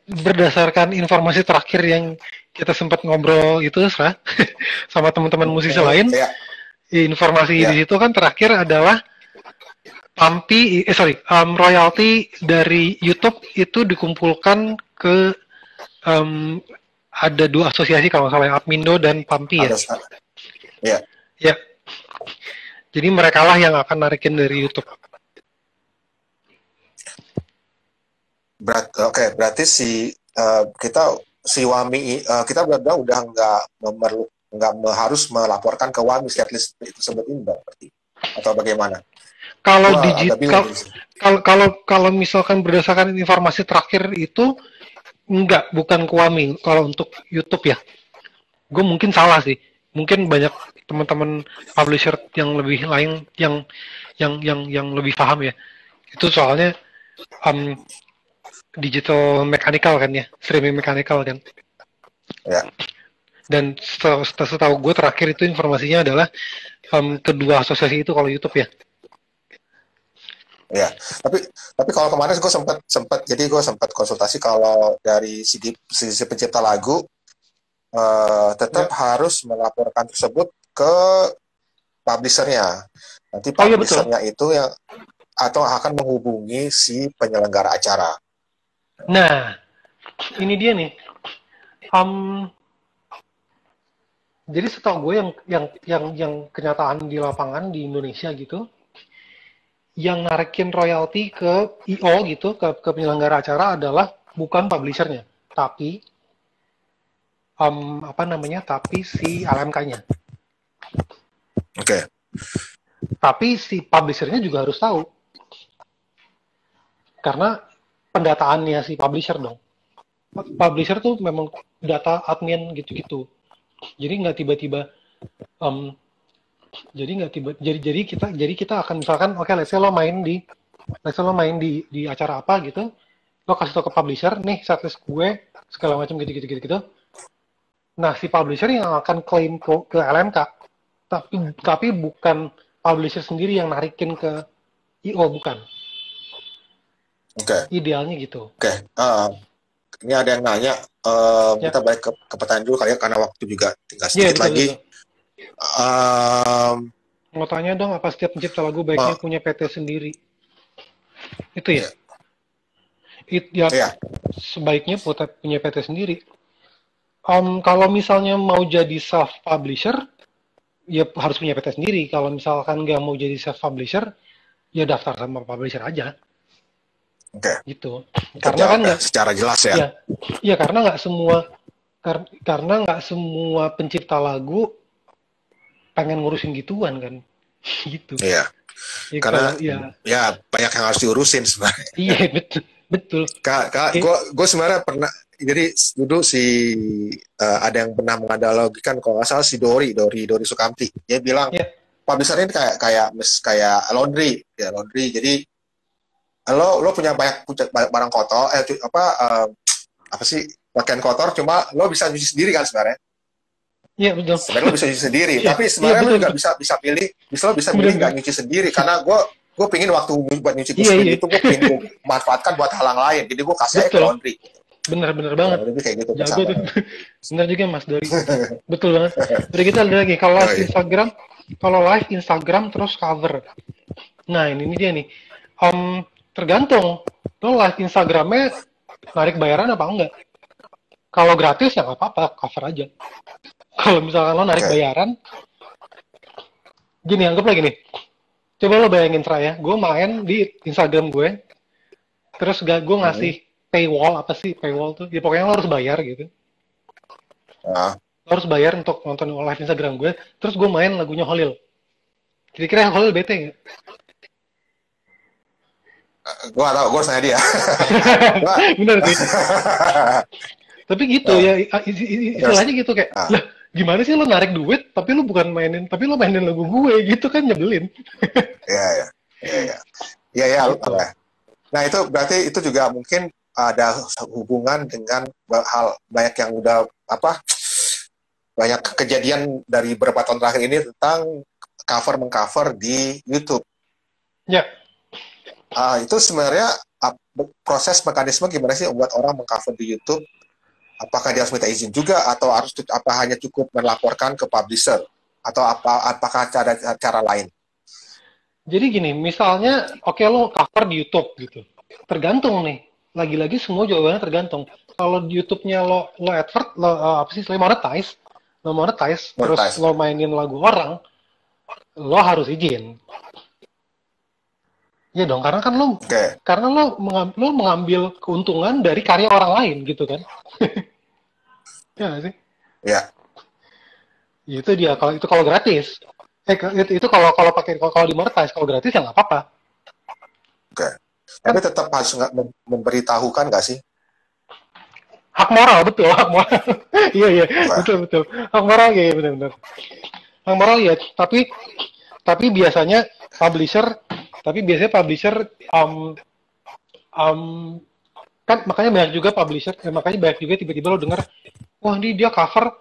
Berdasarkan informasi terakhir yang kita sempat ngobrol itu sama teman-teman musisi lain, informasi di situ kan terakhir adalah royalti dari YouTube itu dikumpulkan ke ada dua asosiasi kalau nggak salah, Apmindo dan PAMPI ya. Ya. Jadi mereka lah yang akan narikin dari YouTube. Berarti WAMI kita udah nggak harus melaporkan ke WAMI setlist tersebut ini berarti atau bagaimana? Kalau kalau misalkan berdasarkan informasi terakhir itu bukan ke WAMI kalau untuk YouTube ya. Gue mungkin salah sih. Mungkin banyak teman-teman publisher yang lebih lain yang lebih paham ya. Itu soalnya digital mechanical kan ya, streaming mechanical kan. Ya. Dan setahu gue terakhir itu informasinya adalah kedua asosiasi itu kalau YouTube ya. Ya, tapi kalau kemarin gue sempat konsultasi kalau dari sisi pencipta lagu tetap Ya. harus melaporkan tersebut ke publishernya. Nanti Oh iya betul. publishernya itu yang atau akan menghubungi si penyelenggara acara. Nah, ini dia nih. Um, jadi setahu gue yang kenyataan di lapangan di Indonesia gitu, yang narikin royalti ke IO gitu, ke penyelenggara acara adalah bukan publishernya, tapi apa namanya? Tapi si LMK-nya. Oke. Okay. Tapi si publishernya juga harus tahu, karena pendataannya si publisher dong. Publisher tuh memang data admin gitu-gitu. Jadi nggak tiba-tiba um, jadi kita akan misalkan oke, let's say lo main di acara apa gitu, lo kasih tau ke publisher nih setlist gue segala macam gitu. Nah, si publisher yang akan klaim ke LMK, tapi bukan publisher sendiri yang narikin ke IO, bukan. Oke. Okay. Idealnya gitu. Oke. Okay. Ini ada yang nanya, Ya. kita balik ke pertanyaan dulu kali ya, karena waktu juga tinggal sedikit Betul, lagi. Mau tanya dong, apa setiap pencipta lagu baiknya punya PT sendiri? Itu ya? Sebaiknya punya PT sendiri. Kalau misalnya mau jadi self-publisher, ya harus punya PT sendiri. Kalau misalkan nggak mau jadi self-publisher, ya daftar sama publisher aja. Oke. Gitu. Karena kan nggak secara jelas ya. Iya, karena nggak semua pencipta lagu pengen ngurusin gituan kan. Gitu. Iya. Ya, karena ya banyak yang harus diurusin sebenarnya. Iya, betul. Gue sebenarnya pernah, jadi dulu ada yang pernah menganalogikan kalau nggak salah si Dori Sukamti. Dia bilang publisher ini kayak laundry. Jadi lo punya banyak barang kotor, apa sih, pakaian kotor, cuma lo bisa nyuci sendiri kan sebenarnya. Iya, betul. Sebenarnya lo bisa nyuci sendiri, tapi sebenarnya lo juga bisa pilih, lo bisa pilih nggak nyuci sendiri, karena gue pingin waktu buat nyuci sendiri itu gue pingin manfaatkan buat hal yang lain, jadi gue kasih ke laundry. Bener banget. Jadi kayak gitu. Jago tuh. Bener juga Mas Dori. Betul banget. Jadi kita ada lagi, kalau live Instagram terus cover. Nah, ini dia nih. Tergantung lo live Instagramnya narik bayaran apa enggak. Kalau gratis ya nggak apa-apa, cover aja. Kalau misalkan lo narik bayaran, gini, anggap lagi nih, coba lo bayangin Raya, gue main di Instagram gue, terus gue ngasih paywall, apa sih paywall tuh, ya pokoknya lo harus bayar gitu. Lo harus bayar untuk nonton live Instagram gue, terus gue main lagunya Holil. Kira-kira Holil bete nggak? Gue gak tau, gue harus nanya dia. Bener sih. Tapi gitu ya, istilahnya gitu kayak, lah gimana sih lo narik duit, tapi lo mainin lagu gue, gitu kan nyebelin. Iya. Nah itu berarti itu juga mungkin ada hubungan dengan hal banyak yang udah banyak kejadian dari beberapa tahun terakhir ini tentang mengcover di YouTube. Ya. Itu sebenarnya proses mekanisme gimana sih buat orang mengcover di YouTube? Apakah dia harus minta izin juga, atau hanya cukup melaporkan ke publisher, atau apakah ada cara lain? Jadi gini, misalnya lo cover di YouTube gitu, tergantung nih. Lagi-lagi semua jawabannya tergantung. Kalau di YouTube-nya lo advert, monetize, terus lo mainin lagu orang, lo harus izin. Iya dong, karena kan lo mengambil keuntungan dari karya orang lain gitu kan. Ya nggak sih? Iya. Itu dia, kalau gratis. Itu kalau di monetize, kalau gratis ya nggak apa-apa. Oke. Tapi tetap harus memberitahukan nggak sih? Hak moral, betul, hak moral. Iya, betul. Hak moral, iya, benar. Hak moral ya, tapi biasanya publisher kan makanya banyak juga tiba-tiba lo denger, wah ini dia cover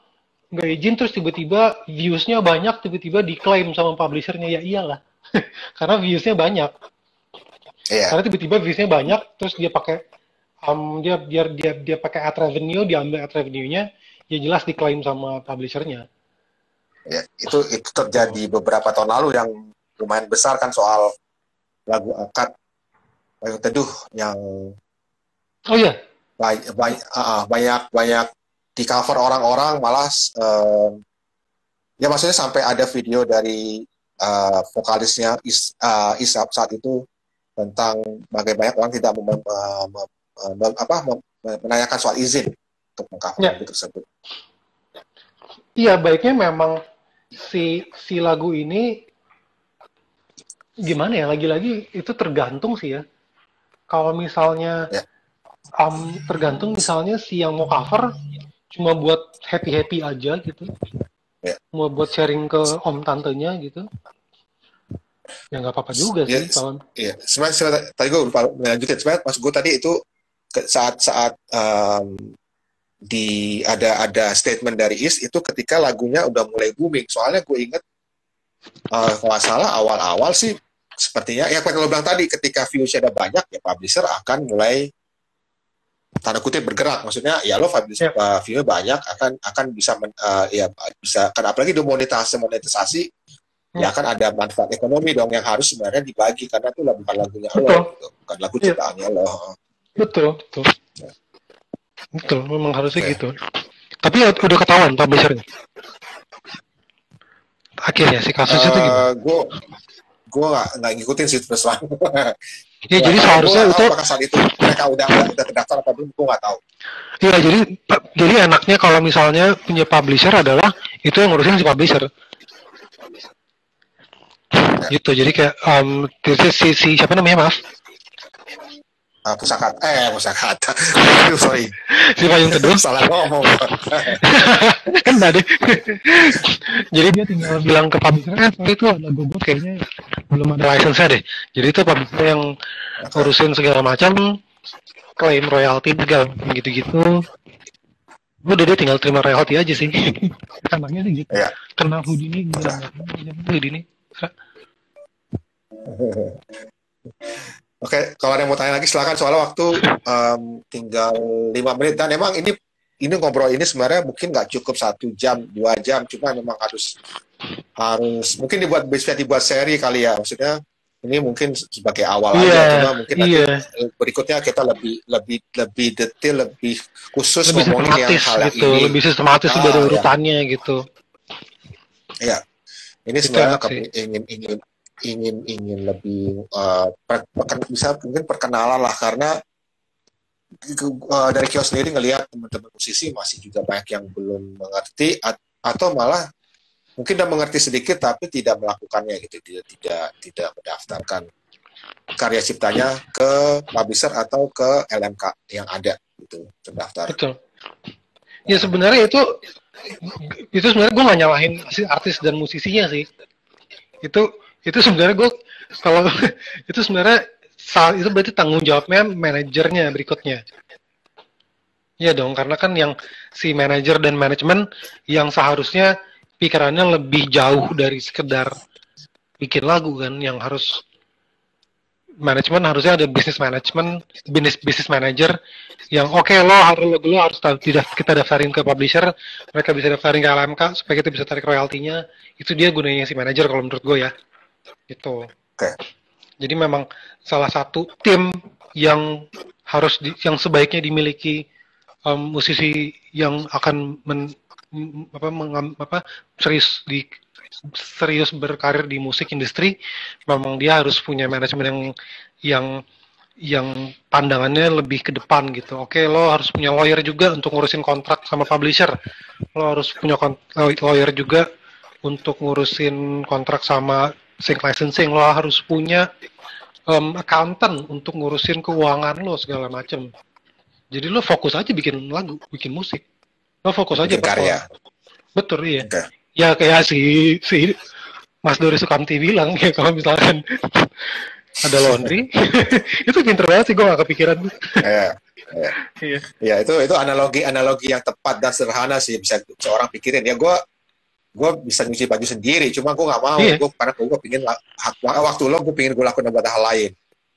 nggak izin, terus tiba-tiba views-nya banyak, tiba-tiba diklaim sama publishernya. Ya iyalah, karena views-nya banyak. Iya. Karena tiba-tiba viewsnya banyak, terus dia pakai dia pakai ad revenue, diambil ad revenue-nya, ya jelas diklaim sama publisher-nya. Ya, itu terjadi beberapa tahun lalu yang lumayan besar kan soal lagu akad Payung Teduh yang Oh iya, banyak di cover orang-orang malah ya maksudnya sampai ada video dari vokalisnya Isap saat itu tentang bagaimana banyak orang tidak menanyakan soal izin untuk mengcover ya. lagu tersebut. Iya, baiknya memang si lagu ini gimana ya, lagi-lagi itu tergantung sih ya. Kalau misalnya Ya. tergantung misalnya si yang mau cover cuma buat happy aja gitu, Ya. mau buat sharing ke om tantenya gitu, ya nggak apa-apa juga Ya, sih kawan. Iya, sebenarnya tadi gue lupa melanjutin. Sebenarnya pas gue tadi itu saat ada statement dari Is itu ketika lagunya udah mulai booming. Soalnya gue inget kalau nggak salah awal-awal sih sepertinya ya kalau bilang tadi ketika viewsnya ada banyak ya publisher akan mulai tanda kutip bergerak. Maksudnya ya lo publisher viewnya banyak akan bisa bisa kan apalagi monetisasi ya kan ada manfaat ekonomi dong yang harus sebenarnya dibagi karena itu bukan lagunya lo gitu. Bukan lagu ciptaannya lo. Betul. Betul, memang harusnya gitu. Tapi udah ketahuan publishernya. Akhirnya si kasusnya itu gimana? Gue nggak ngikutin sih terus terang. Ya jadi seharusnya itu. Apakah saat itu mereka udah terdaftar atau belum? Gue nggak tahu. Iya jadi enaknya kalau misalnya punya publisher adalah itu yang ngurusin si publisher. Gitu. Jadi kayak si siapa namanya maaf? Pusakata. Sorry. Si Payung Teduh. Salah ngomong. Kan tadi. Jadi dia tinggal bilang ke publisher, sorry itu lagu gue kayaknya belum ada license-nya deh. Jadi itu publisher yang urusin segala macam, klaim royalti segala gitu-gitu. Udah dia tinggal terima royalti aja sih. Anaknya sih gitu. Ya. Kena Houdini, Houdini. Oke, kalau ada yang mau tanya lagi silakan soalnya waktu tinggal 5 menit dan memang ini ngobrol ini sebenarnya mungkin nggak cukup 1 jam 2 jam cuma memang harus mungkin bisa dibuat seri kali ya maksudnya ini mungkin sebagai awal aja cuma mungkin nanti berikutnya kita lebih detail lebih khusus lebih ngomongin yang hal gitu, ini lebih sistematis dari urutannya gitu ya ini sebenarnya ingin lebih bisa mungkin perkenalan lah karena dari Kio sendiri ngelihat teman-teman musisi masih juga banyak yang belum mengerti atau malah mungkin udah mengerti sedikit tapi tidak melakukannya gitu tidak mendaftarkan karya ciptanya ke publisher atau ke LMK yang ada gitu terdaftar. Betul. Ya sebenarnya itu sebenarnya gue nggak nyalahin artis dan musisinya sih. Itu sebenarnya gue kalau itu sebenarnya itu berarti tanggung jawabnya manajernya berikutnya. Iya dong, karena kan yang si manajer dan manajemen yang seharusnya pikirannya lebih jauh dari sekedar bikin lagu kan, yang harus manajemen harusnya ada bisnis manager yang oke, lo harus tidak kita daftarin ke publisher, mereka bisa daftarin ke LMK supaya kita bisa tarik royaltinya. Itu dia gunanya si manajer kalau menurut gue ya. Gitu. Okay. Jadi memang salah satu tim yang yang sebaiknya dimiliki musisi yang akan serius berkarir di musik industri, memang dia harus punya manajemen yang pandangannya lebih ke depan gitu. Oke, lo harus punya lawyer juga untuk ngurusin kontrak sama publisher. Lo harus punya lawyer juga untuk ngurusin kontrak sama sync licensing. Lo harus punya accountant untuk ngurusin keuangan lo segala macem. Jadi lo fokus aja bikin lagu, bikin musik. Lo fokus aja karya. Betul, iya. Okay. Ya kayak si Mas Dori Sukamti bilang ya, kalau misalkan ada laundry itu pinter banget sih, gue gak kepikiran. Iya, itu analogi yang tepat dan sederhana sih, bisa seorang pikirin. Ya gue bisa nyuci baju sendiri, cuma gue nggak mau. Karena gue pingin waktu lo gue pingin gue lakuin buat hal lain.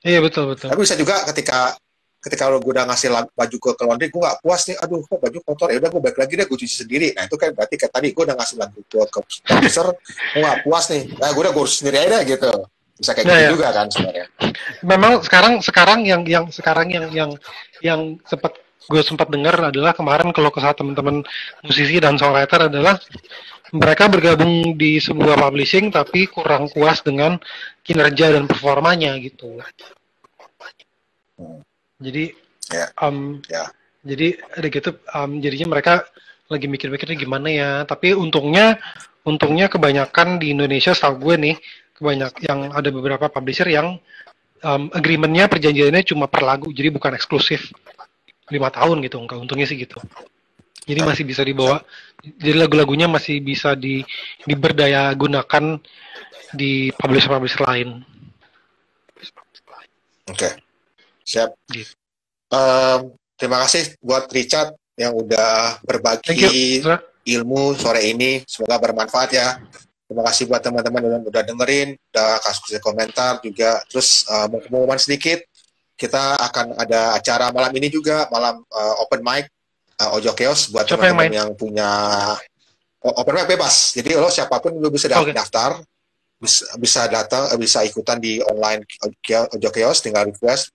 Iya, betul betul. Tapi bisa juga ketika lo gue udah ngasih baju ke laundry, gue nggak puas nih, aduh kok baju kotor, ya udah gue balik lagi deh, gue cuci sendiri. Nah itu kan berarti kayak tadi gue udah ngasih lagu ke publisher, gue nggak puas nih, nah gue udah ngurus sendiri aja deh, gitu. Bisa kayak Nah, gitu ya. juga kan sebenarnya. Memang sekarang yang sempat dengar adalah kemarin kalau ke saat teman-teman musisi dan songwriter adalah mereka bergabung di sebuah publishing tapi kurang puas dengan kinerja dan performanya gitu. Jadi Ya, ya. jadi ada gitu jadinya mereka lagi mikir-mikirnya gimana ya. Tapi untungnya kebanyakan di Indonesia setahu gue nih yang ada beberapa publisher yang agreement-nya perjanjiannya cuma per lagu, jadi bukan eksklusif 5 tahun gitu. Enggak, untungnya sih gitu. Jadi masih bisa dibawa. Jadi lagu-lagunya masih bisa diberdaya gunakan di publisher-publisher lain. Oke. Siap. Gitu. Terima kasih buat Richard yang udah berbagi ilmu sore ini. Semoga bermanfaat ya. Terima kasih buat teman-teman yang udah dengerin, udah kasih komentar juga. Terus mau pengumuman sedikit, kita akan ada acara malam ini juga, malam open mic Ojo Chaos buat teman-teman yang punya open mic bebas. Jadi lo siapapun lo bisa daftar, bisa datang, bisa ikutan di online Ojo Chaos, tinggal request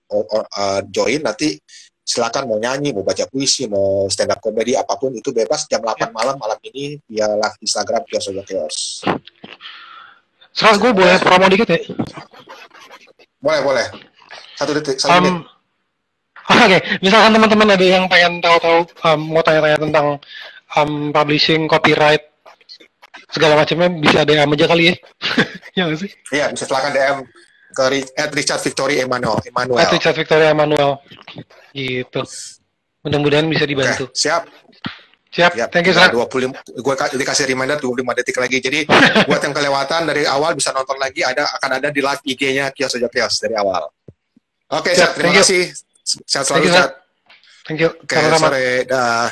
join, nanti silakan mau nyanyi, mau baca puisi, mau stand up comedy, apapun itu bebas jam 8 malam ini via live Instagram Kios Ojo Chaos. Soal gue boleh promo dikit ya? Boleh. Satu menit. Oke, misalkan teman-teman ada yang pengen tahu-tahu, mau tanya-tanya tentang publishing, copyright, segala macamnya, bisa DM aja kali ya? Iya nggak sih? Iya, bisa silakan DM ke Richard Victory Emmanuel. Richard Victory Emmanuel. Gitu. Mudah-mudahan bisa dibantu. Siap. Thank you, Sir. 25, gue dikasih reminder 25 detik lagi. Jadi buat yang kelewatan dari awal bisa nonton lagi, akan ada di live IG-nya Kios Ojo Kios dari awal. Oke, terima kasih. Sehat selalu, Sat. Thank you. Oke, sore. Dah.